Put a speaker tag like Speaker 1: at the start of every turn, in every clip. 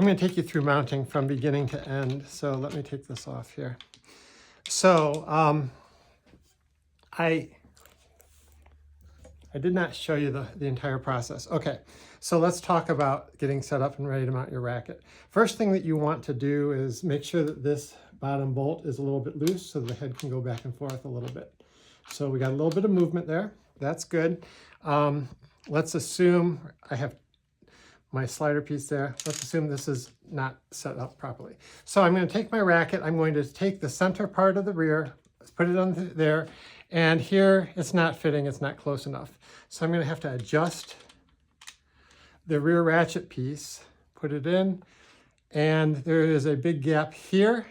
Speaker 1: I'm going to take you through mounting from beginning to end. So let me take this off here. So I did not show you the entire process. Okay, so let's talk about getting set up and ready to mount your racket. First thing that you want to do is make sure that this bottom bolt is a little bit loose so the head can go back and forth a little bit. So we got a little bit of movement there. That's good. Let's assume I have my slider piece there. Let's assume this is not set up properly. So I'm going to take my racket. I'm going to take the center part of the rear, put it on there, and here it's not fitting, it's not close enough. So I'm going to have to adjust the rear ratchet piece, put it in, and there is a big gap here.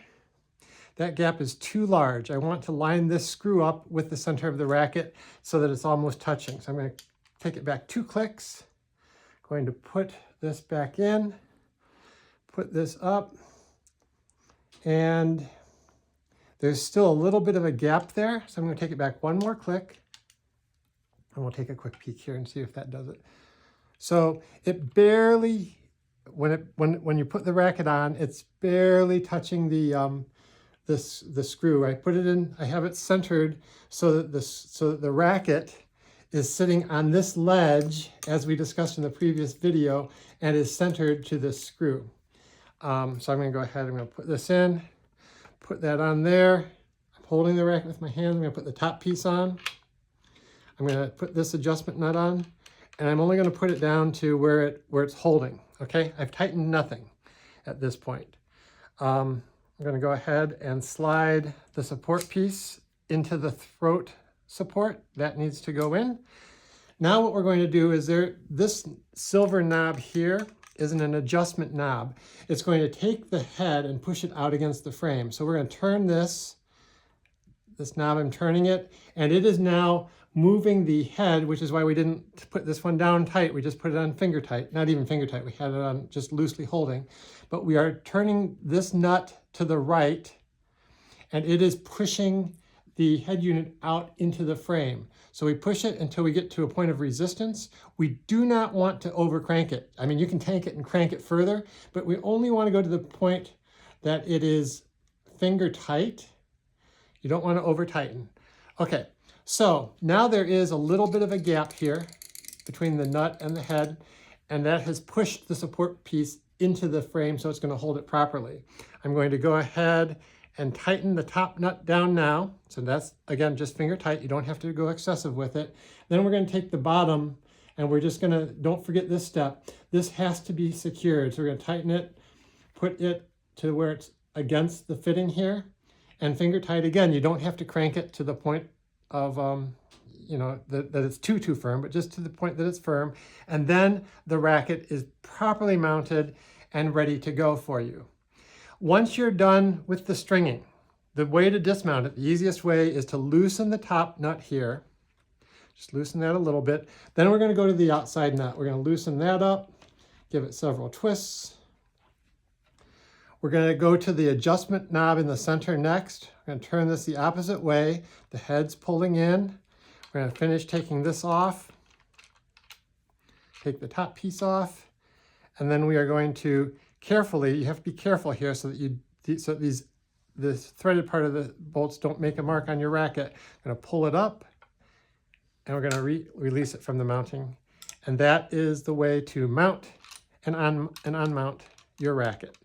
Speaker 1: That gap is too large. I want to line this screw up with the center of the racket so that it's almost touching. So I'm going to take it back 2 clicks, going to put this back in, put this up, and there's still a little bit of a gap there. So I'm going to take it back 1 more click, and we'll take a quick peek here and see if that does it. So it barely, when you put the racket on, it's barely touching the screw. I put it in, I have it centered so that the racket is sitting on this ledge, as we discussed in the previous video, and is centered to this screw. So I'm going to go ahead, I'm going to put this in, put that on there. I'm holding the racket with my hands. I'm going to put the top piece on. I'm going to put this adjustment nut on, and I'm only going to put it down to where it's holding. Okay, I've tightened nothing at this point. I'm going to go ahead and slide the support piece into the throat support. That needs to go in. Now what we're going to do is this silver knob here is an adjustment knob. It's going to take the head and push it out against the frame. So we're going to turn this knob, I'm turning it, and it is now moving the head, which is why we didn't put this one down tight. We just put it on finger tight, not even finger tight. We had it on just loosely holding, but we are turning this nut to the right, and it is pushing the head unit out into the frame. So we push it until we get to a point of resistance. We do not want to over crank it. I mean, you can tank it and crank it further, but we only want to go to the point that it is finger tight. You don't want to over tighten. Okay, so now there is a little bit of a gap here between the nut and the head, and that has pushed the support piece into the frame, so it's going to hold it properly. I'm going to go ahead and tighten the top nut down now. So that's, again, just finger tight. You don't have to go excessive with it. Then we're going to take the bottom, and we're just going to, don't forget this step. This has to be secured. So we're going to tighten it, put it to where it's against the fitting here, and finger tight again. You don't have to crank it to the point of, that it's too firm, but just to the point that it's firm. And then the racket is properly mounted and ready to go for you. Once you're done with the stringing, the way to dismount it, the easiest way is to loosen the top nut here. Just loosen that a little bit. Then we're going to go to the outside nut. We're going to loosen that up, give it several twists. We're going to go to the adjustment knob in the center next. We're going to turn this the opposite way. The head's pulling in. We're going to finish taking this off. Take the top piece off. And then we are going to carefully, you have to be careful here so that this threaded part of the bolts don't make a mark on your racket. I'm going to pull it up, and we're going to release it from the mounting. And that is the way to mount and unmount your racket.